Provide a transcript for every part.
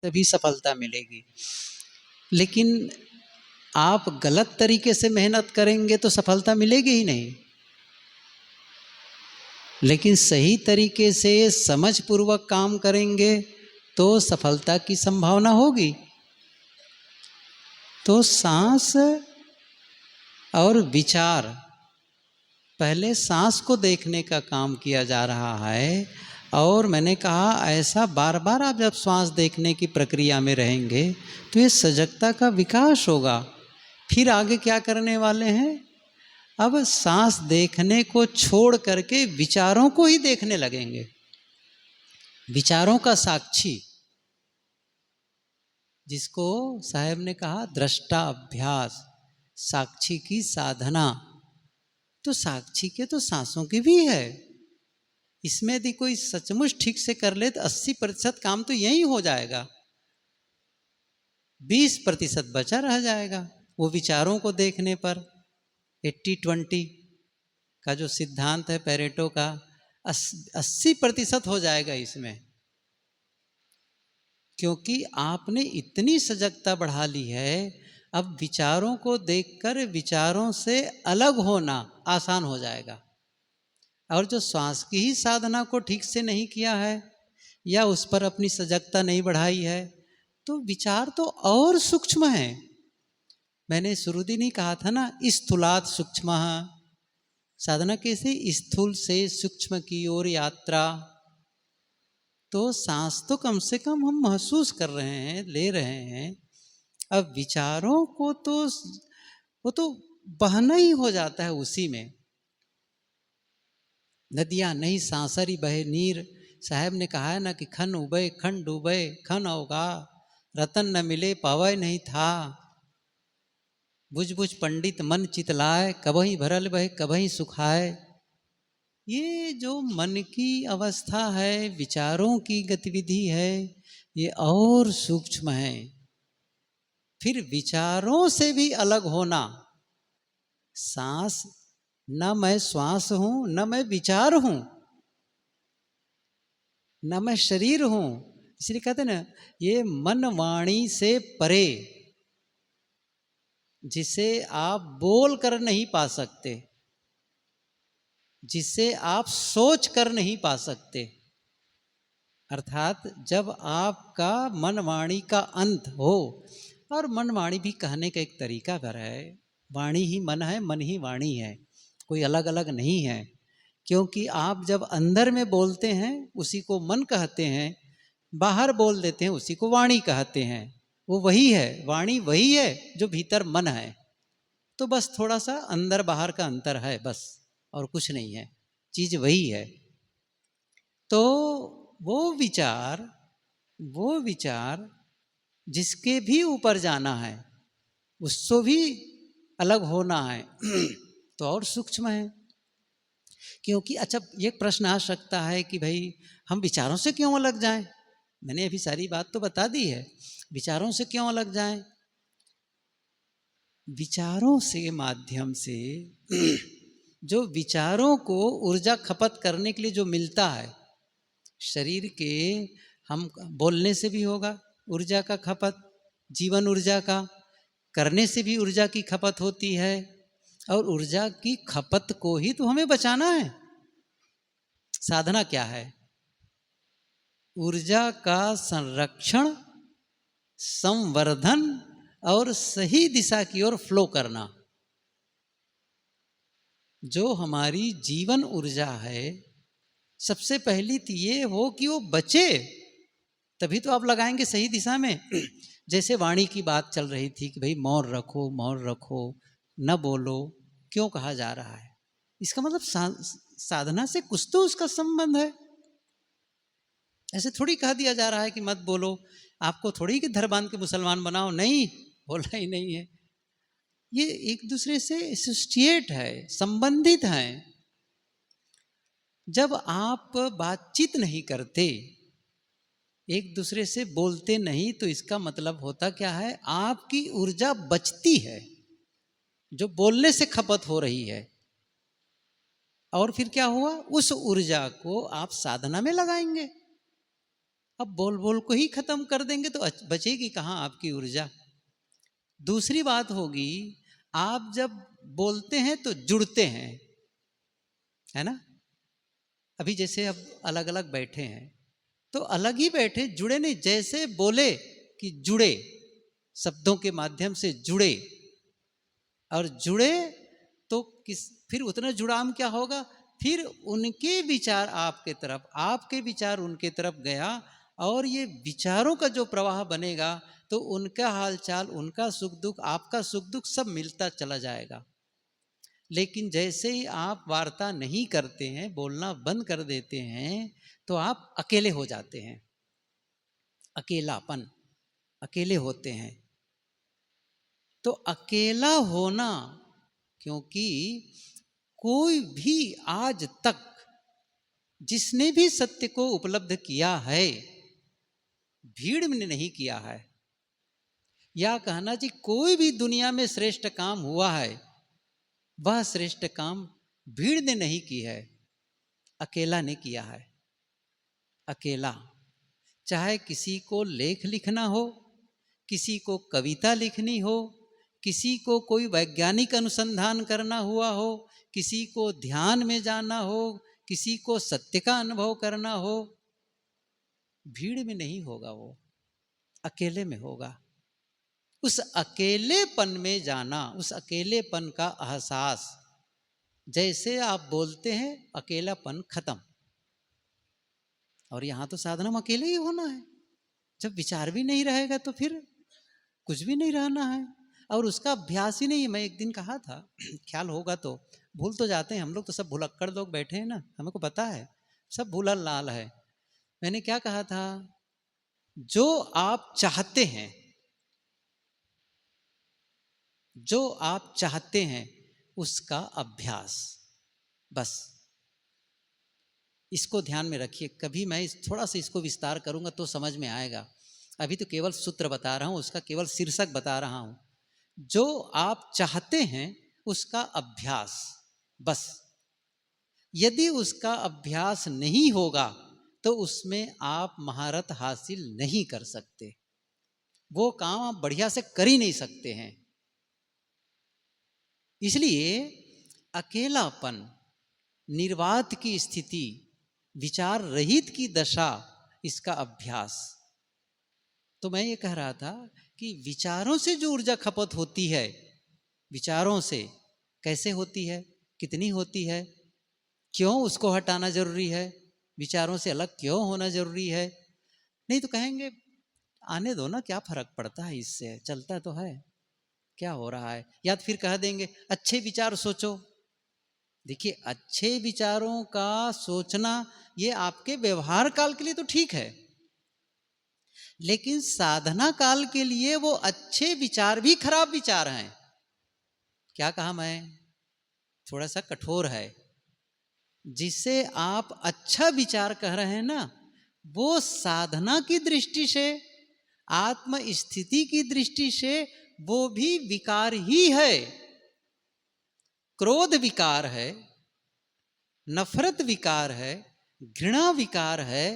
तभी सफलता मिलेगी। लेकिन आप गलत तरीके से मेहनत करेंगे तो सफलता मिलेगी ही नहीं। लेकिन सही तरीके से समझपूर्वक काम करेंगे तो सफलता की संभावना होगी। तो सांस और विचार, पहले सांस को देखने का काम किया जा रहा है। और मैंने कहा ऐसा बार बार आप जब श्वास देखने की प्रक्रिया में रहेंगे तो ये सजगता का विकास होगा। फिर आगे क्या करने वाले हैं, अब सांस देखने को छोड़ करके विचारों को ही देखने लगेंगे। विचारों का साक्षी, जिसको साहब ने कहा दृष्टा अभ्यास, साक्षी की साधना। तो साक्षी के तो सांसों की भी है। इसमें यदि कोई सचमुच ठीक से कर ले तो 80% काम तो यही हो जाएगा, 20% बचा रह जाएगा। वो विचारों को देखने पर 80-20 का जो सिद्धांत है पेरेटो का, 80% हो जाएगा इसमें। क्योंकि आपने इतनी सजगता बढ़ा ली है, अब विचारों को देखकर विचारों से अलग होना आसान हो जाएगा। और जो श्वास की ही साधना को ठीक से नहीं किया है या उस पर अपनी सजगता नहीं बढ़ाई है तो विचार तो और सूक्ष्म है। मैंने शुरू दिन ही कहा था ना, स्थूलात् सूक्ष्म। साधना कैसे, स्थूल से सूक्ष्म की ओर यात्रा। तो सांस तो कम से कम हम महसूस कर रहे हैं, ले रहे हैं। अब विचारों को तो वो तो बहना ही हो जाता है उसी में। नदियां नहीं सांसरी बहे नीर, साहब ने कहा है ना कि खन उबे खन डूबे खन होगा, रतन न मिले पावे नहीं था, बुझ बुझ पंडित मन चितलाए, कबही भरल बहे कबही सुखाए। ये जो मन की अवस्था है, विचारों की गतिविधि है, ये और सूक्ष्म है। फिर विचारों से भी अलग होना, सांस, न मैं श्वास हूं न मैं विचार हूं न मैं शरीर हूं। इसलिए कहते ना, ये मन वाणी से परे, जिसे आप बोल कर नहीं पा सकते, जिसे आप सोच कर नहीं पा सकते। अर्थात जब आपका मन वाणी का अंत हो, और मन वाणी भी कहने का एक तरीका पर है, वाणी ही मन है, मन ही वाणी है, कोई अलग अलग नहीं है। क्योंकि आप जब अंदर में बोलते हैं उसी को मन कहते हैं, बाहर बोल देते हैं उसी को वाणी कहते हैं। वो वही है, वाणी वही है जो भीतर मन है। तो बस थोड़ा सा अंदर बाहर का अंतर है बस, और कुछ नहीं है, चीज वही है। तो वो विचार, वो विचार जिसके भी ऊपर जाना है, उससे भी अलग होना है तो और सूक्ष्म है। क्योंकि अच्छा, ये प्रश्न आ सकता है कि भाई हम विचारों से क्यों अलग जाएं। मैंने अभी सारी बात तो बता दी है, विचारों से क्यों अलग जाएं। विचारों से माध्यम से जो विचारों को ऊर्जा खपत करने के लिए जो मिलता है, शरीर के, हम बोलने से भी होगा ऊर्जा का खपत, जीवन ऊर्जा का करने से भी ऊर्जा की खपत होती है। और ऊर्जा की खपत को ही तो हमें बचाना है। साधना क्या है, ऊर्जा का संरक्षण, संवर्धन और सही दिशा की ओर फ्लो करना। जो हमारी जीवन ऊर्जा है, सबसे पहली तो ये हो कि वो बचे, तभी तो आप लगाएंगे सही दिशा में। जैसे वाणी की बात चल रही थी कि भाई मौन रखो, मौन रखो, न बोलो, क्यों कहा जा रहा है, इसका मतलब साधना से कुछ तो उसका संबंध है। ऐसे थोड़ी कह दिया जा रहा है कि मत बोलो, आपको थोड़ी कि धर बांध के मुसलमान बनाओ, नहीं, बोला ही नहीं है। ये एक दूसरे से एसोसिएट है, संबंधित हैं। जब आप बातचीत नहीं करते, एक दूसरे से बोलते नहीं, तो इसका मतलब होता क्या है, आपकी ऊर्जा बचती है जो बोलने से खपत हो रही है। और फिर क्या हुआ, उस ऊर्जा को आप साधना में लगाएंगे। अब बोल बोल को ही खत्म कर देंगे तो बचेगी कहाँ आपकी ऊर्जा। दूसरी बात होगी, आप जब बोलते हैं तो जुड़ते हैं, है ना। अभी जैसे अब अलग अलग बैठे हैं तो अलग ही बैठे, जुड़े नहीं। जैसे बोले कि जुड़े, शब्दों के माध्यम से जुड़े, और जुड़े तो फिर उतना जुड़ाव क्या होगा, फिर उनके विचार आपके तरफ, आपके विचार उनके तरफ गया, और ये विचारों का जो प्रवाह बनेगा तो उनका हालचाल, उनका सुख दुख, आपका सुख दुख सब मिलता चला जाएगा। लेकिन जैसे ही आप वार्ता नहीं करते हैं, बोलना बंद कर देते हैं, तो आप अकेले हो जाते हैं। अकेलापन, अकेले होते हैं। तो अकेला होना, क्योंकि कोई भी आज तक जिसने भी सत्य को उपलब्ध किया है, भीड़ में नहीं किया है। या कहना जी, कोई भी दुनिया में श्रेष्ठ काम हुआ है, वह श्रेष्ठ काम भीड़ ने नहीं की है, अकेला ने किया है। अकेला, चाहे किसी को लेख लिखना हो, किसी को कविता लिखनी हो, किसी को कोई वैज्ञानिक अनुसंधान करना हुआ हो, किसी को ध्यान में जाना हो, किसी को सत्य का अनुभव करना हो, भीड़ में नहीं होगा, वो अकेले में होगा। उस अकेलेपन में जाना, उस अकेलेपन का एहसास, जैसे आप बोलते हैं अकेलापन खत्म। और यहां तो साधना में अकेले ही होना है। जब विचार भी नहीं रहेगा तो फिर कुछ भी नहीं रहना है, और उसका अभ्यास ही नहीं है। मैं एक दिन कहा था, ख्याल होगा तो, भूल तो जाते हैं हम लोग, तो सब भुलक्कड़ लोग बैठे हैं ना, हमको पता है सब भूला लाल है। मैंने क्या कहा था, जो आप चाहते हैं, जो आप चाहते हैं उसका अभ्यास, बस इसको ध्यान में रखिए। कभी मैं थोड़ा सा इसको विस्तार करूंगा तो समझ में आएगा। अभी तो केवल सूत्र बता रहा हूं, उसका केवल शीर्षक बता रहा हूं। जो आप चाहते हैं उसका अभ्यास, बस। यदि उसका अभ्यास नहीं होगा तो उसमें आप महारत हासिल नहीं कर सकते, वो काम आप बढ़िया से कर ही नहीं सकते हैं। इसलिए अकेलापन, निर्वात की स्थिति, विचार रहित की दशा, इसका अभ्यास। तो मैं ये कह रहा था कि विचारों से जो ऊर्जा खपत होती है, विचारों से कैसे होती है, कितनी होती है, क्यों उसको हटाना जरूरी है, विचारों से अलग क्यों होना जरूरी है। नहीं तो कहेंगे आने दो ना, क्या फर्क पड़ता है, इससे चलता तो है, क्या हो रहा है। या तो फिर कह देंगे अच्छे विचार सोचो। देखिए, अच्छे विचारों का सोचना ये आपके व्यवहार काल के लिए तो ठीक है, लेकिन साधना काल के लिए वो अच्छे विचार भी खराब विचार हैं। क्या कहा मैं, थोड़ा सा कठोर है। जिसे आप अच्छा विचार कह रहे हैं ना, वो साधना की दृष्टि से, आत्म स्थिति की दृष्टि से वो भी विकार ही है। क्रोध विकार है, नफरत विकार है, घृणा विकार है।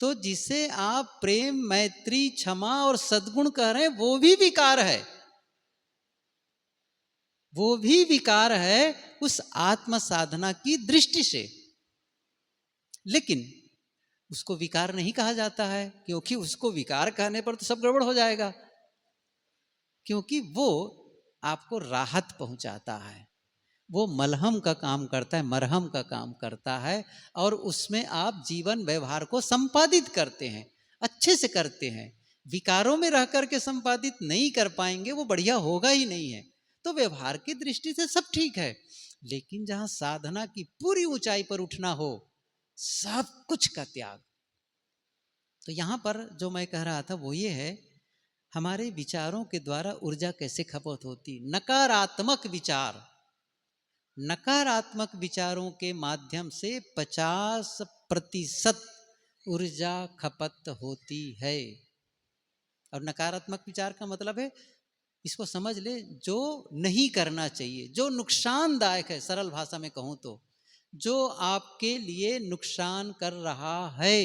तो जिसे आप प्रेम, मैत्री, क्षमा और सद्गुण कह रहे हैं, वो भी विकार है, वो भी विकार है उस आत्म साधना की दृष्टि से। लेकिन उसको विकार नहीं कहा जाता है, क्योंकि उसको विकार कहने पर तो सब गड़बड़ हो जाएगा, क्योंकि वो आपको राहत पहुंचाता है, वो मलहम का काम करता है, मरहम का काम करता है, और उसमें आप जीवन व्यवहार को संपादित करते हैं, अच्छे से करते हैं। विकारों में रह करके संपादित नहीं कर पाएंगे, वो बढ़िया होगा ही नहीं है। तो व्यवहार की दृष्टि से सब ठीक है, लेकिन जहां साधना की पूरी ऊंचाई पर उठना हो, सब कुछ का त्याग। तो यहां पर जो मैं कह रहा था वो ये है, हमारे विचारों के द्वारा ऊर्जा कैसे खपत होती। नकारात्मक विचार, नकारात्मक विचारों के माध्यम से 50% ऊर्जा खपत होती है। और नकारात्मक विचार का मतलब है, इसको समझ ले, जो नहीं करना चाहिए, जो नुकसानदायक है, सरल भाषा में कहूं तो, जो आपके लिए नुकसान कर रहा है।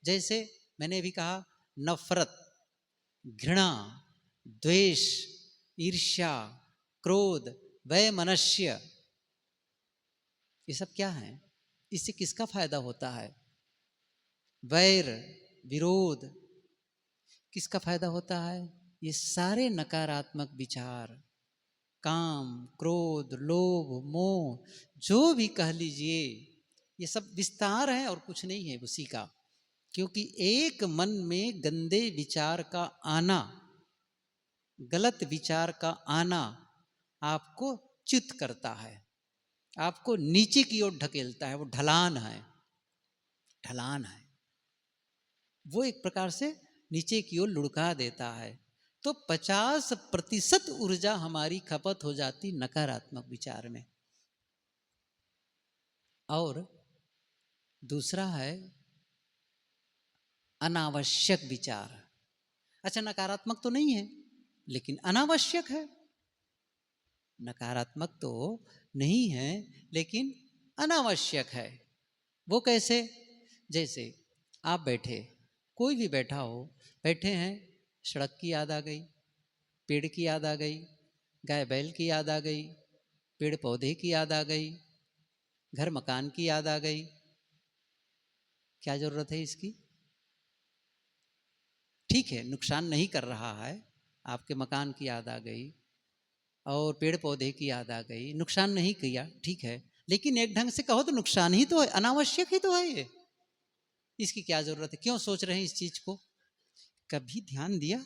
जैसे मैंने अभी कहा नफरत, घृणा, द्वेष, ईर्ष्या, क्रोध, वैमनस्य, ये सब क्या है? इससे किसका फायदा होता है? वैर, विरोध, किसका फायदा होता है? ये सारे नकारात्मक विचार, काम, क्रोध, लोभ, मोह, जो भी कह लीजिए, ये सब विस्तार है और कुछ नहीं है उसी का। क्योंकि एक मन में गंदे विचार का आना, गलत विचार का आना आपको च्युत करता है, आपको नीचे की ओर ढकेलता है। वो ढलान है, ढलान है, वो एक प्रकार से नीचे की ओर लुढ़का देता है। तो 50% ऊर्जा हमारी खपत हो जाती नकारात्मक विचार में। और दूसरा है अनावश्यक विचार। अच्छा, नकारात्मक तो नहीं है लेकिन अनावश्यक है। नकारात्मक तो नहीं है लेकिन अनावश्यक है। वो कैसे? जैसे आप बैठे, कोई भी बैठा हो, बैठे हैं, सड़क की याद आ गई, पेड़ की याद आ गई, गाय बैल की याद आ गई, पेड़ पौधे की याद आ गई, घर मकान की याद आ गई। क्या जरूरत है इसकी? ठीक है, नुकसान नहीं कर रहा है, आपके मकान की याद आ गई और पेड़ पौधे की याद आ गई, नुकसान नहीं किया, ठीक है, लेकिन एक ढंग से कहो तो नुकसान ही तो है, अनावश्यक ही तो है ये। इसकी क्या जरूरत है? क्यों सोच रहे हैं इस चीज को? कभी ध्यान दिया,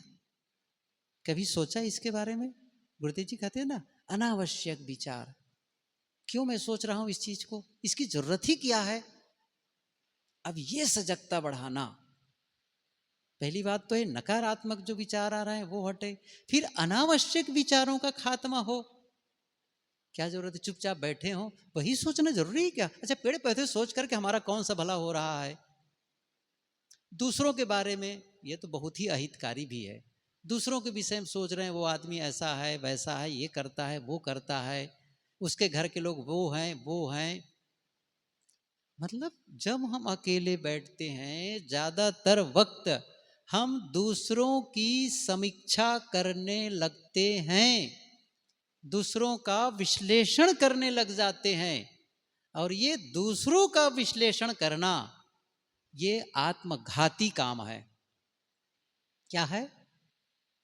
कभी सोचा इसके बारे में? गुरुदेव जी कहते हैं ना, अनावश्यक विचार। क्यों मैं सोच रहा हूं इस चीज को? इसकी जरूरत ही क्या है? अब ये सजगता बढ़ाना, पहली बात तो है नकारात्मक जो विचार आ रहे हैं वो हटे, फिर अनावश्यक विचारों का खात्मा हो। क्या जरूरत है? चुपचाप बैठे हो, वही सोचना जरूरी है क्या? अच्छा, पेड़ पौधे सोच करके हमारा कौन सा भला हो रहा है? दूसरों के बारे में ये तो बहुत ही अहितकारी भी है। दूसरों के विषय में सोच रहे हैं, वो आदमी ऐसा है, वैसा है, ये करता है, वो करता है, उसके घर के लोग वो हैं, वो हैं। मतलब जब हम अकेले बैठते हैं, ज्यादातर वक्त हम दूसरों की समीक्षा करने लगते हैं, दूसरों का विश्लेषण करने लग जाते हैं। और ये दूसरों का विश्लेषण करना, ये आत्मघाती काम है। क्या है?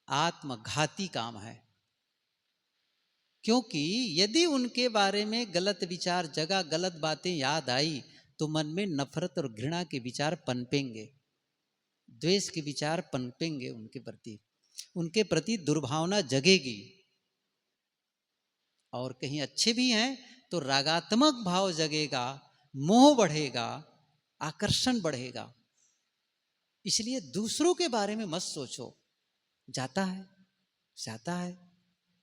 आत्मघाती काम है। क्योंकि यदि उनके बारे में गलत विचार जगा, गलत बातें याद आई, तो मन में नफरत और घृणा के विचार पनपेंगे, द्वेष के विचार पनपेंगे, उनके प्रति दुर्भावना जगेगी। और कहीं अच्छे भी हैं तो रागात्मक भाव जगेगा, मोह बढ़ेगा, आकर्षण बढ़ेगा। इसलिए दूसरों के बारे में मत सोचो। जाता है, जाता है,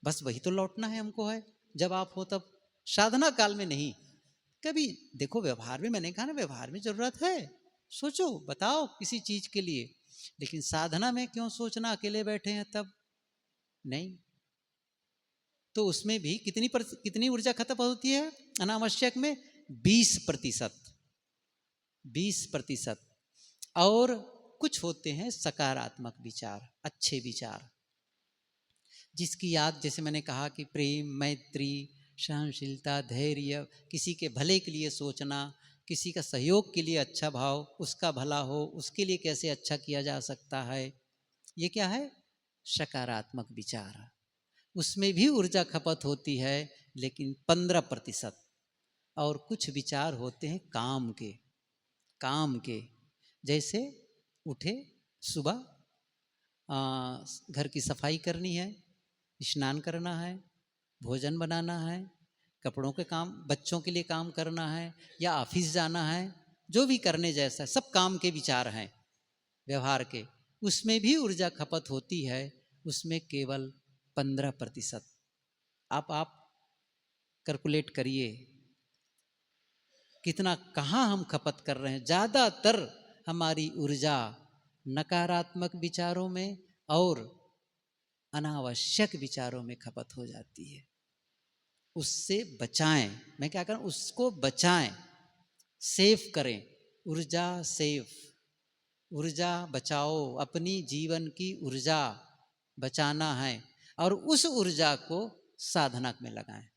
बस वही तो लौटना है हमको है, जब आप हो तब। साधना काल में नहीं। कभी देखो, व्यवहार में, मैंने कहा ना, व्यवहार में जरूरत है, सोचो, बताओ किसी चीज के लिए, लेकिन साधना में क्यों सोचना? अकेले बैठे हैं तब नहीं। तो उसमें भी कितनी ऊर्जा खत्म होती है अनावश्यक में? 20%। 20%। और कुछ होते हैं सकारात्मक विचार, अच्छे विचार, जिसकी याद, जैसे मैंने कहा कि प्रेम, मैत्री, सहनशीलता, धैर्य, किसी के भले के लिए सोचना, किसी का सहयोग के लिए अच्छा भाव, उसका भला हो, उसके लिए कैसे अच्छा किया जा सकता है, ये क्या है? सकारात्मक विचार। उसमें भी ऊर्जा खपत होती है, लेकिन 15%। और कुछ विचार होते हैं काम के, काम के, जैसे उठे सुबह, घर की सफाई करनी है, स्नान करना है, भोजन बनाना है, कपड़ों के काम, बच्चों के लिए काम करना है, या ऑफिस जाना है, जो भी करने जैसा, सब काम के विचार हैं व्यवहार के। उसमें भी ऊर्जा खपत होती है, उसमें केवल 15%। आप कैलकुलेट करिए कितना, कहाँ हम खपत कर रहे हैं। ज़्यादातर हमारी ऊर्जा नकारात्मक विचारों में और अनावश्यक विचारों में खपत हो जाती है। उससे बचाएं। मैं क्या करूं? उसको बचाएं, सेव करें, ऊर्जा सेव। ऊर्जा बचाओ, अपनी जीवन की ऊर्जा बचाना है और उस ऊर्जा को साधना में लगाएं।